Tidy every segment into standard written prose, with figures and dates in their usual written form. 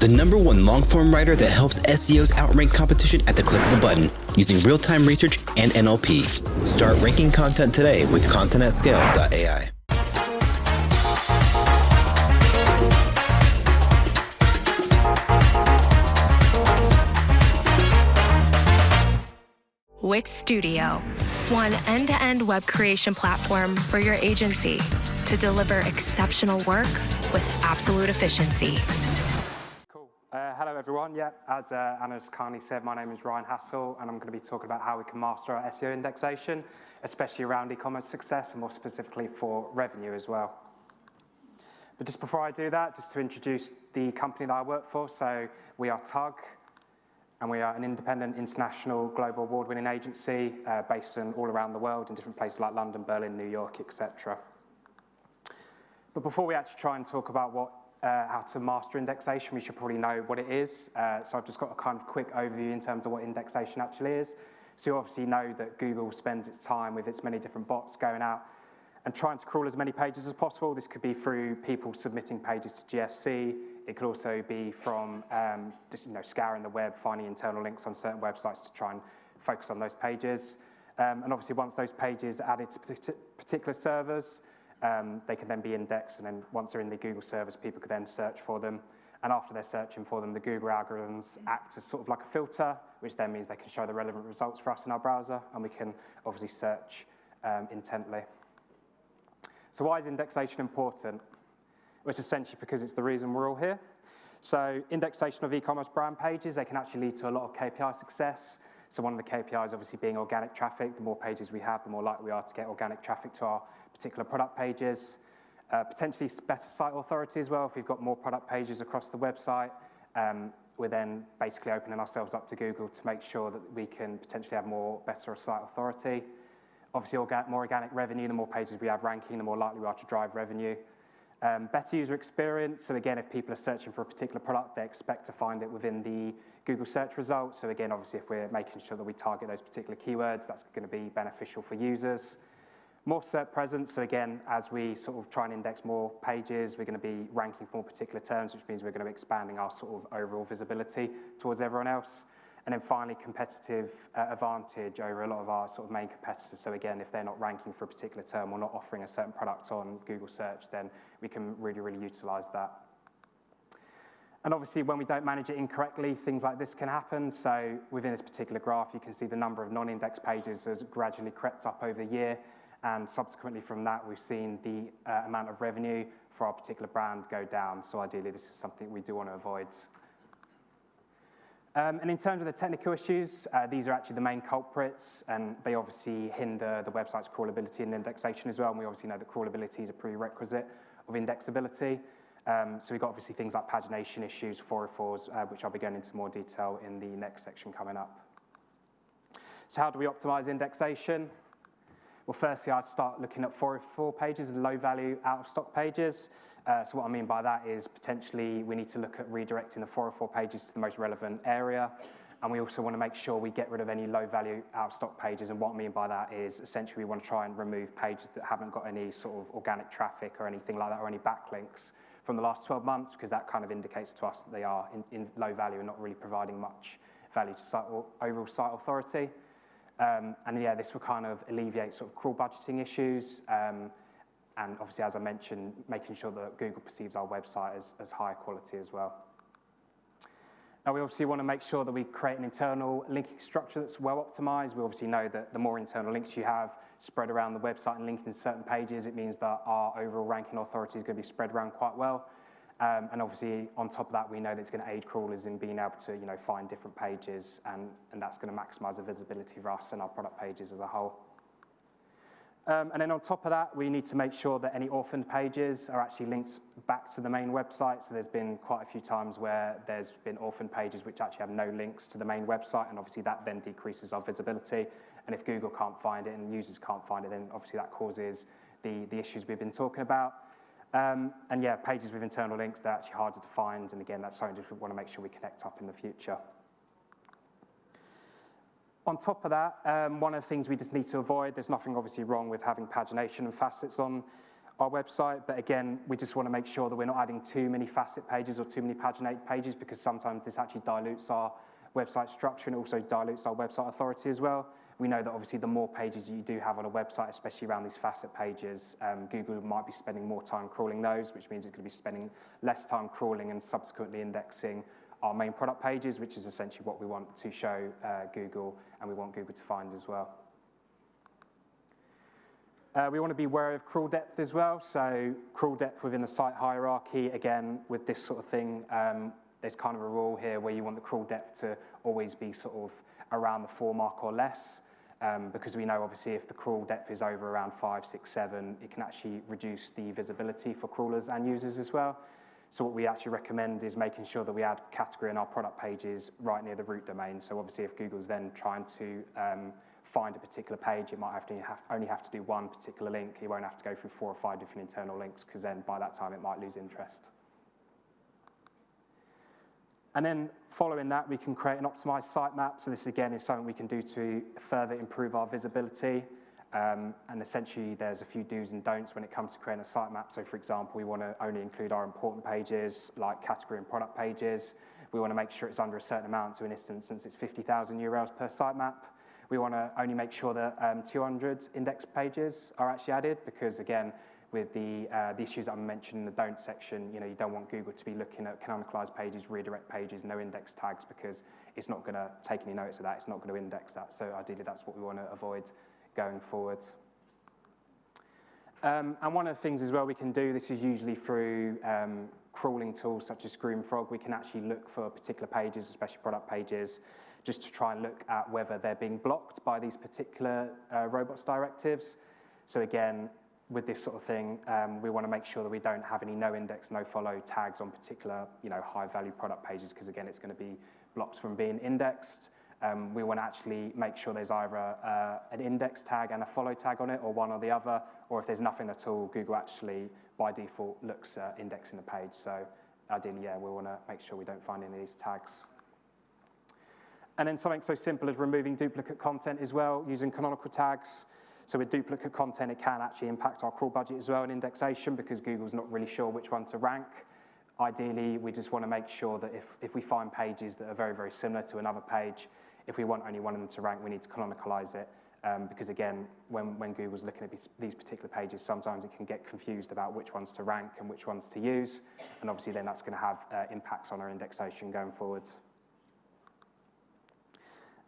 the #1 long-form writer that helps SEOs outrank competition at the click of a button using real-time research and NLP. Start ranking content today with content@scale.ai. Wix Studio, one end-to-end web creation platform for your agency to deliver exceptional work with absolute efficiency. Cool. Hello, everyone. Yeah, as Anna's kindly said, my name is Ryan Hassel, and I'm going to be talking about how we can master our SEO indexation, especially around e-commerce success, and more specifically for revenue as well. But just before I do that, just to introduce the company that I work for. So we are Tug, and we are an independent, international, global award-winning agency based all around the world in different places like London, Berlin, New York, etc. But before we actually try and talk about how to master indexation, we should probably know what it is. So I've just got a kind of quick overview in terms of what indexation actually is. So you obviously know that Google spends its time with its many different bots going out and trying to crawl as many pages as possible. This could be through people submitting pages to GSC. It could also be from just scouring the web, finding internal links on certain websites to try and focus on those pages. And obviously, once those pages are added to particular servers, they can then be indexed. And then once they're in the Google servers, people can then search for them. And after they're searching for them, the Google algorithms act as sort of like a filter, which then means they can show the relevant results for us in our browser, and we can obviously search intently. So why is indexation important? Well, it's essentially because it's the reason we're all here. So indexation of e-commerce brand pages, they can actually lead to a lot of KPI success. So one of the KPIs obviously being organic traffic. The more pages we have, the more likely we are to get organic traffic to our particular product pages. Potentially better site authority as well. If we've got more product pages across the website, we're then basically opening ourselves up to Google to make sure that we can potentially have better site authority. Obviously, more organic revenue, the more pages we have ranking, the more likely we are to drive revenue. Better user experience. So again, if people are searching for a particular product, they expect to find it within the Google search results. So again, obviously, if we're making sure that we target those particular keywords, that's going to be beneficial for users. More SERP presence. So again, as we sort of try and index more pages, we're going to be ranking for more particular terms, which means we're going to be expanding our sort of overall visibility towards everyone else. And then finally, competitive advantage over a lot of our sort of main competitors. So again, if they're not ranking for a particular term or not offering a certain product on Google search, then we can really, really utilize that. And obviously, when we don't manage it incorrectly, things like this can happen. So within this particular graph, you can see the number of non-indexed pages has gradually crept up over the year. And subsequently from that, we've seen the amount of revenue for our particular brand go down. So ideally, this is something we do want to avoid. And in terms of the technical issues, these are actually the main culprits, and they obviously hinder the website's crawlability and indexation as well. And we obviously know that crawlability is a prerequisite of indexability. So we've got obviously things like pagination issues, 404s, which I'll be going into more detail in the next section coming up. So how do we optimize indexation? Well, firstly, I'd start looking at 404 pages and low-value out-of-stock pages. So what I mean by that is potentially we need to look at redirecting the 404 pages to the most relevant area. And we also want to make sure we get rid of any low-value out-of-stock pages. And what I mean by that is essentially we want to try and remove pages that haven't got any sort of organic traffic or anything like that, or any backlinks from the last 12 months, because that kind of indicates to us that they are in low value and not really providing much value to site or overall site authority. And yeah, this will kind of alleviate sort of crawl budgeting issues. And obviously, as I mentioned, making sure that Google perceives our website as high quality as well. Now, we obviously want to make sure that we create an internal linking structure that's well optimized. We obviously know that the more internal links you have spread around the website and linked in certain pages, it means that our overall ranking authority is going to be spread around quite well. And obviously, on top of that, we know that it's going to aid crawlers in being able to find different pages, and that's going to maximize the visibility for us and our product pages as a whole. And then on top of that, we need to make sure that any orphaned pages are actually linked back to the main website. So there's been quite a few times where there's been orphaned pages which actually have no links to the main website, and obviously that then decreases our visibility. And if Google can't find it and users can't find it, then obviously that causes the issues we've been talking about. And yeah, pages with internal links, they're actually harder to find. And again, that's something we want to make sure we connect up in the future. On top of that, one of the things we just need to avoid, there's nothing obviously wrong with having pagination and facets on our website, but again, we just want to make sure that we're not adding too many facet pages or too many paginated pages, because sometimes this actually dilutes our website structure and also dilutes our website authority as well. We know that obviously the more pages you do have on a website, especially around these facet pages, Google might be spending more time crawling those, which means it's going to be spending less time crawling and subsequently indexing our main product pages, which is essentially what we want to show Google and we want Google to find as well. We want to be wary of crawl depth as well. So crawl depth within the site hierarchy, again, with this sort of thing, there's kind of a rule here where you want the crawl depth to always be sort of around the 4 mark or less, because we know obviously if the crawl depth is over around 5, 6, 7, it can actually reduce the visibility for crawlers and users as well. So what we actually recommend is making sure that we add category in our product pages right near the root domain. So obviously if Google's then trying to find a particular page, it might only have to do one particular link. It won't have to go through 4 or 5 different internal links, because then by that time it might lose interest. And then following that, we can create an optimized sitemap. So this again is something we can do to further improve our visibility. And essentially, there's a few do's and don'ts when it comes to creating a sitemap. So for example, we want to only include our important pages, like category and product pages. We want to make sure it's under a certain amount. So in this instance, it's 50,000 URLs per sitemap. We want to only make sure that 200 index pages are actually added, because again, with the issues that I mentioned in the don't section, you don't want Google to be looking at canonicalized pages, redirect pages, no index tags, because it's not going to take any notice of that. It's not going to index that. So ideally, that's what we want to avoid going forward. And one of the things as well we can do, this is usually through crawling tools such as Screamfrog. We can actually look for particular pages, especially product pages, just to try and look at whether they're being blocked by these particular robots directives. So again, with this sort of thing, we want to make sure that we don't have any no index, no follow tags on particular, high value product pages, because again, it's going to be blocked from being indexed. We want to actually make sure there's either an index tag and a follow tag on it, or one or the other, or if there's nothing at all, Google actually by default looks at indexing the page. So ideally, yeah, we want to make sure we don't find any of these tags. And then something so simple as removing duplicate content as well, using canonical tags. So with duplicate content, it can actually impact our crawl budget as well in indexation, because Google's not really sure which one to rank. Ideally, we just want to make sure that if we find pages that are very, very similar to another page, if we want only one of them to rank, we need to canonicalize it. Because again, when Google's looking at these particular pages, sometimes it can get confused about which ones to rank and which ones to use. And obviously then that's going to have impacts on our indexation going forwards.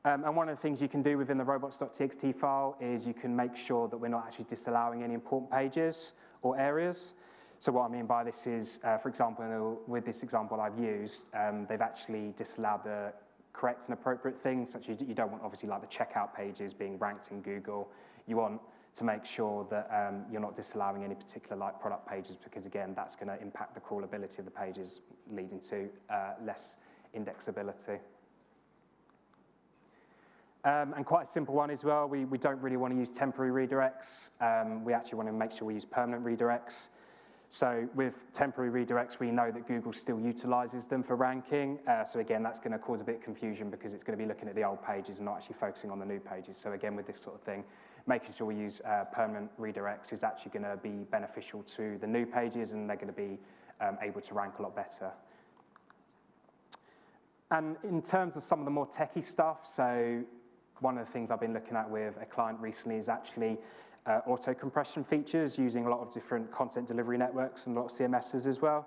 And one of the things you can do within the robots.txt file is you can make sure that we're not actually disallowing any important pages or areas. So what I mean by this is, for example, with this example I've used, they've actually disallowed the correct and appropriate things, such as you don't want obviously like the checkout pages being ranked in Google. You want to make sure that you're not disallowing any particular like product pages, because again, that's going to impact the crawlability of the pages, leading to less indexability. And quite a simple one as well, we don't really want to use temporary redirects. We actually want to make sure we use permanent redirects. So with temporary redirects, we know that Google still utilizes them for ranking. So again, that's going to cause a bit of confusion, because it's going to be looking at the old pages and not actually focusing on the new pages. So again, with this sort of thing, making sure we use permanent redirects is actually going to be beneficial to the new pages, and they're going to be able to rank a lot better. And in terms of some of the more techie stuff, so one of the things I've been looking at with a client recently is actually auto-compression features using a lot of different content delivery networks and a lot of CMSs as well.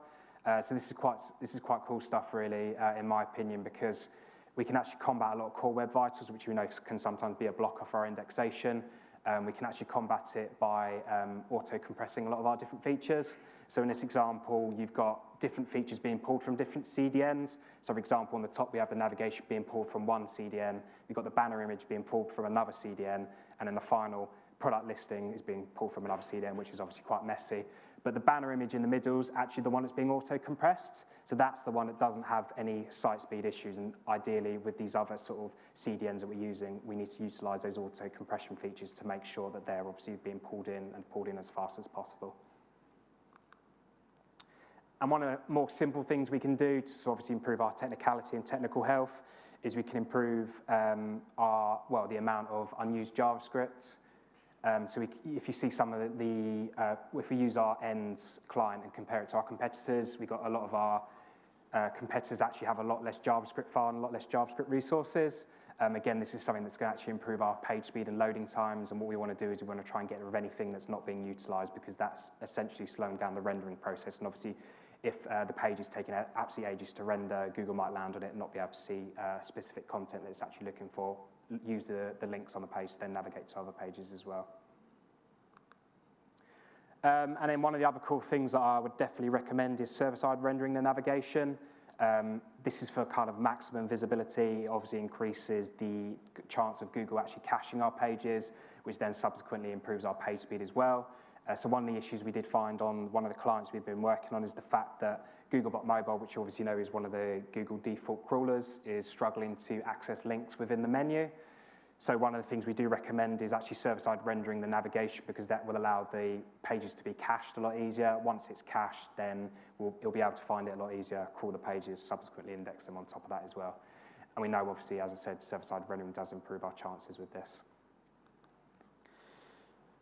So this is quite cool stuff, really, in my opinion, because we can actually combat a lot of core web vitals, which we know can sometimes be a blocker for our indexation. We can actually combat it by auto-compressing a lot of our different features. So in this example, you've got different features being pulled from different CDNs. So for example, on the top, we have the navigation being pulled from one CDN. We've got the banner image being pulled from another CDN. And then the final product listing is being pulled from another CDN, which is obviously quite messy. But the banner image in the middle is actually the one that's being auto-compressed. So that's the one that doesn't have any site speed issues. And ideally, with these other sort of CDNs that we're using, we need to utilize those auto-compression features to make sure that they're obviously being pulled in as fast as possible. And one of the more simple things we can do to obviously improve our technicality and technical health is we can improve the amount of unused JavaScript. If you see some of if we use our ends client and compare it to our competitors, we've got a lot of our competitors actually have a lot less JavaScript file and a lot less JavaScript resources. Again, this is something that's going to actually improve our page speed and loading times, and what we want to do is we want to try and get rid of anything that's not being utilized, because that's essentially slowing down the rendering process. And obviously, if the page is taking absolutely ages to render, Google might land on it and not be able to see specific content that it's actually looking for. Use the links on the page to then navigate to other pages as well. And then one of the other cool things that I would definitely recommend is server-side rendering the navigation. This is for kind of maximum visibility. It obviously increases the chance of Google actually caching our pages, which then subsequently improves our page speed as well. So one of the issues we did find on one of the clients we've been working on is the fact that Googlebot Mobile, which you obviously know is one of the Google default crawlers, is struggling to access links within the menu. So one of the things we do recommend is actually server-side rendering the navigation, because that will allow the pages to be cached a lot easier. Once it's cached, then you'll be able to find it a lot easier, crawl the pages, subsequently index them on top of that as well. And we know, obviously, as I said, server-side rendering does improve our chances with this.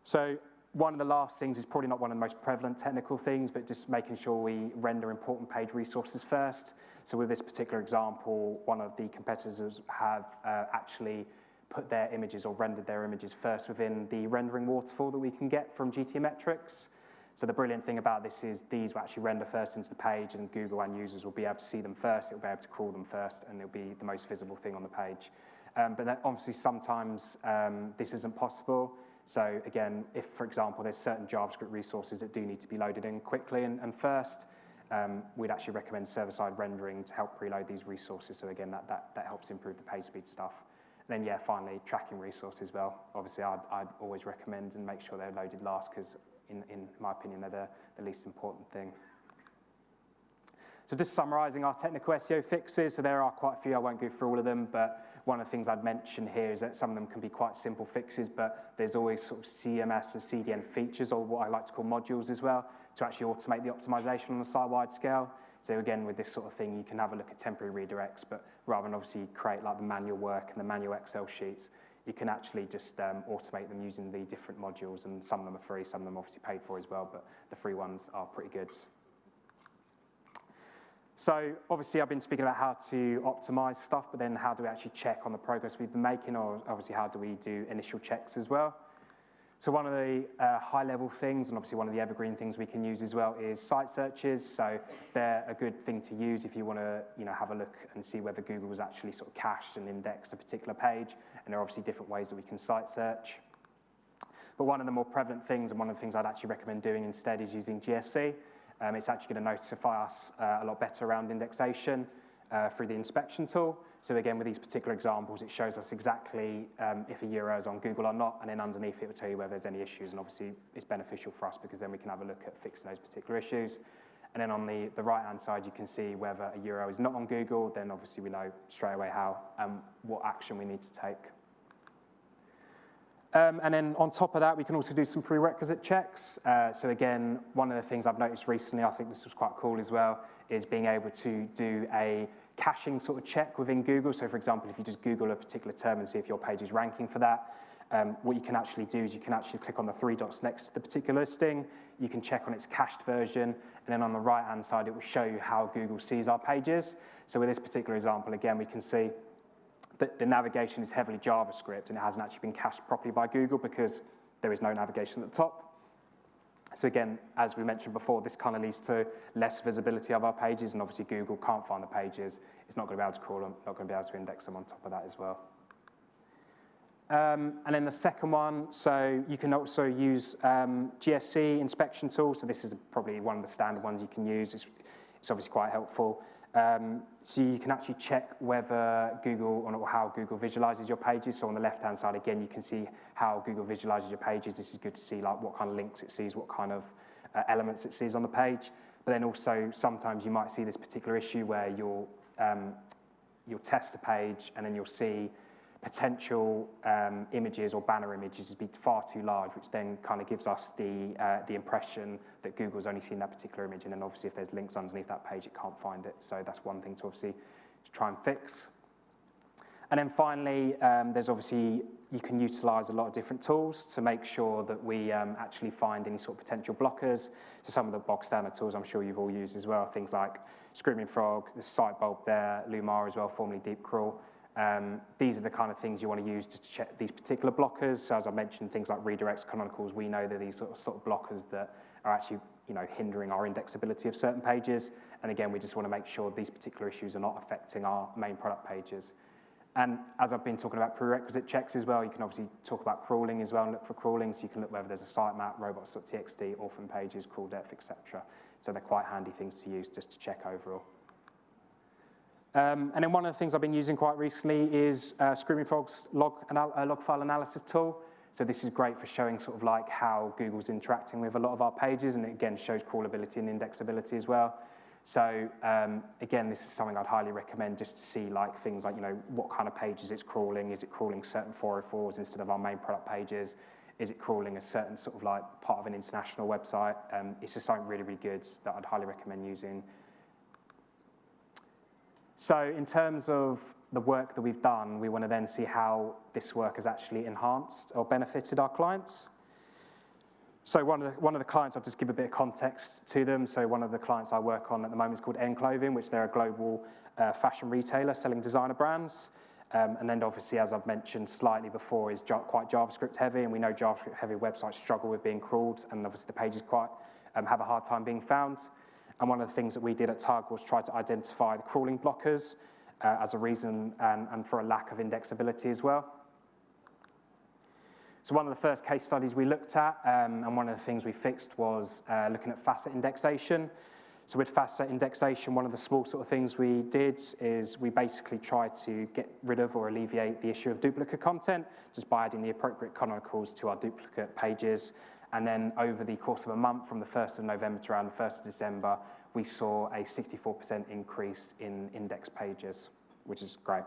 So one of the last things is probably not one of the most prevalent technical things, but just making sure we render important page resources first. So with this particular example, one of the competitors have actually put their images or rendered their images first within the rendering waterfall that we can get from GTmetrix. So the brilliant thing about this is these will actually render first into the page, and Google and users will be able to see them first, it will be able to crawl them first, and it'll be the most visible thing on the page. But then obviously sometimes this isn't possible. So again, if, for example, there's certain JavaScript resources that do need to be loaded in quickly and first, we'd actually recommend server-side rendering to help preload these resources. So again, that helps improve the page speed stuff. And then, yeah, finally, tracking resources as well. Obviously, I'd always recommend and make sure they're loaded last, because in my opinion, they're the least important thing. So just summarizing our technical SEO fixes, so there are quite a few, I won't go through all of them, but one of the things I'd mention here is that some of them can be quite simple fixes, but there's always sort of CMS and CDN features, or what I like to call modules as well, to actually automate the optimization on a site-wide scale. So again, with this sort of thing, you can have a look at temporary redirects, but rather than obviously create like the manual work and the manual Excel sheets, you can actually just automate them using the different modules, and some of them are free, some of them obviously paid for as well, but the free ones are pretty good. So obviously I've been speaking about how to optimize stuff, but then how do we actually check on the progress we've been making, or obviously how do we do initial checks as well? So one of the high-level things, and obviously one of the evergreen things we can use as well, is site searches. So they're a good thing to use if you want to, have a look and see whether Google was actually sort of cached and indexed a particular page. And there are obviously different ways that we can site search. But one of the more prevalent things, and one of the things I'd actually recommend doing instead, is using GSC. It's actually going to notify us a lot better around indexation through the inspection tool. So again, with these particular examples, it shows us exactly if a URL is on Google or not, and then underneath it will tell you whether there's any issues, and obviously it's beneficial for us because then we can have a look at fixing those particular issues. And then on the right-hand side, you can see whether a URL is not on Google, then obviously we know straight away what action we need to take. And then on top of that, we can also do some prerequisite checks. So again, one of the things I've noticed recently, I think this was quite cool as well, is being able to do a caching sort of check within Google. So for example, if you just Google a particular term and see if your page is ranking for that, what you can actually do is you can actually click on the 3 dots next to the particular listing. You can check on its cached version, and then on the right-hand side, it will show you how Google sees our pages. So with this particular example, again, we can see that the navigation is heavily JavaScript, and it hasn't actually been cached properly by Google because there is no navigation at the top. So again, as we mentioned before, this kind of leads to less visibility of our pages, and obviously Google can't find the pages. It's not going to be able to crawl them, not going to be able to index them on top of that as well. And then the second one, so you can also use GSC inspection tool. So this is probably one of the standard ones you can use. It's obviously quite helpful. So you can actually check whether Google, or how Google visualizes your pages. So on the left-hand side, again, you can see how Google visualizes your pages. This is good to see like what kind of links it sees, what kind of elements it sees on the page. But then also sometimes you might see this particular issue where you'll test a page and then you'll see potential images or banner images be far too large, which then kind of gives us the impression that Google's only seen that particular image, and then obviously if there's links underneath that page, it can't find it. So that's one thing to obviously try and fix. And And then finally, there's obviously, you can utilize a lot of different tools to make sure that we actually find any sort of potential blockers. So some of the bog standard tools I'm sure you've all used as well, things like Screaming Frog, the Site Bulb there, Lumar as well, formerly Deep Crawl. These are the kind of things you want to use just to check these particular blockers. So as I mentioned, things like redirects, canonicals, we know that these sort of blockers that are actually hindering our indexability of certain pages. And again, we just want to make sure these particular issues are not affecting our main product pages. And as I've been talking about prerequisite checks as well, you can obviously talk about crawling as well and look for crawling. So you can look whether there's a sitemap, robots.txt, orphan pages, crawl depth, etc. So they're quite handy things to use just to check overall. And then one of the things I've been using quite recently is Screaming Frog's log file analysis tool. So this is great for showing sort of like how Google's interacting with a lot of our pages, and it again shows crawlability and indexability as well. So again, this is something I'd highly recommend just to see like things like, what kind of pages it's crawling. Is it crawling certain 404s instead of our main product pages? Is it crawling a certain sort of like part of an international website? It's just something really, really good that I'd highly recommend using. So in terms of the work that we've done, we want to then see how this work has actually enhanced or benefited our clients. So one of the clients, I'll just give a bit of context to them. So one of the clients I work on at the moment is called N Clothing, which they're a global fashion retailer selling designer brands. And then obviously, as I've mentioned slightly before, is quite JavaScript heavy, and we know JavaScript heavy websites struggle with being crawled, and obviously the pages quite have a hard time being found. And one of the things that we did at Tug was try to identify the crawling blockers as a reason and for a lack of indexability as well. So one of the first case studies we looked at, and one of the things we fixed was looking at facet indexation. So with facet indexation, one of the small sort of things we did is we basically tried to get rid of or alleviate the issue of duplicate content just by adding the appropriate canonicals to our duplicate pages. And then over the course of a month, from the 1st of November to around the 1st of December, we saw a 64% increase in index pages, which is great.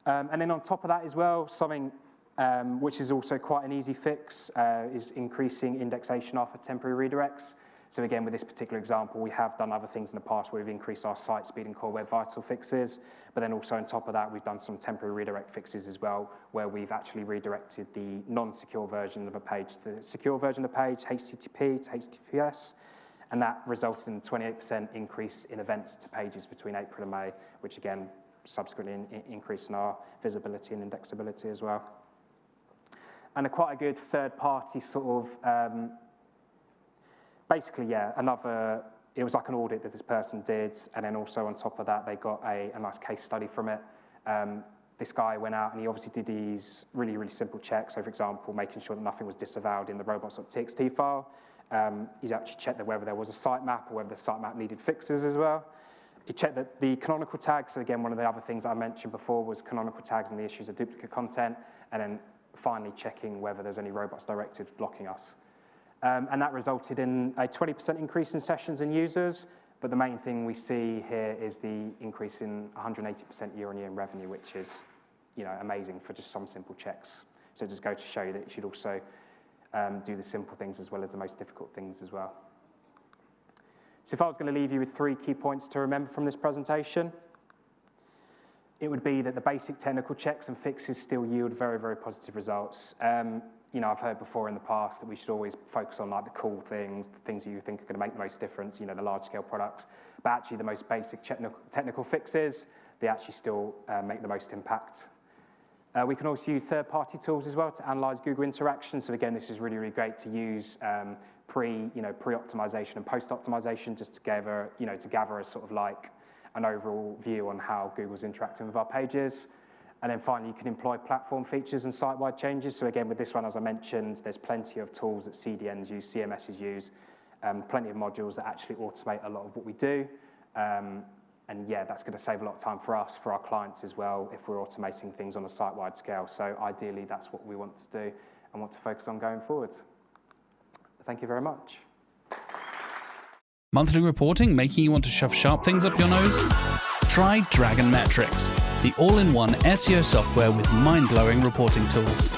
And then on top of that as well, something which is also quite an easy fix is increasing indexation after temporary redirects. So again, with this particular example, we have done other things in the past where we've increased our site speed and core web vital fixes, but then also on top of that, we've done some temporary redirect fixes as well, where we've actually redirected the non-secure version of a page to the secure version of the page, HTTP to HTTPS, and that resulted in a 28% increase in events to pages between April and May, which again, subsequently increased in our visibility and indexability as well. And quite a good third-party sort of basically, yeah, it was like an audit that this person did, and then also on top of that, they got a nice case study from it. This guy went out and he obviously did these really, really simple checks. So for example, making sure that nothing was disavowed in the robots.txt file. He actually checked whether there was a sitemap or whether the sitemap needed fixes as well. He checked that the canonical tags, so again, one of the other things I mentioned before was canonical tags and the issues of duplicate content, and then finally checking whether there's any robots directed blocking us. And that resulted in a 20% increase in sessions and users, but the main thing we see here is the increase in 180% year-on-year in revenue, which is, amazing for just some simple checks. So just go to show you that you should also do the simple things as well as the most difficult things as well. So if I was going to leave you with 3 key points to remember from this presentation, it would be that the basic technical checks and fixes still yield very, very positive results. I've heard before in the past that we should always focus on like the cool things, the things that you think are going to make the most difference, the large-scale products. But actually, the most basic technical fixes, they actually still make the most impact. We can also use third-party tools as well to analyze Google interactions. So again, this is really, really great to use pre-optimization and post-optimization just to gather a sort of like an overall view on how Google's interacting with our pages. And then finally, you can employ platform features and site-wide changes. So again, with this one, as I mentioned, there's plenty of tools that CDNs use, CMSs use, plenty of modules that actually automate a lot of what we do. And yeah, that's going to save a lot of time for us, for our clients as well, if we're automating things on a site-wide scale. So ideally, that's what we want to do and want to focus on going forward. Thank you very much. Monthly reporting making you want to shove sharp things up your nose? Try Dragon Metrics, the all-in-one SEO software with mind-blowing reporting tools.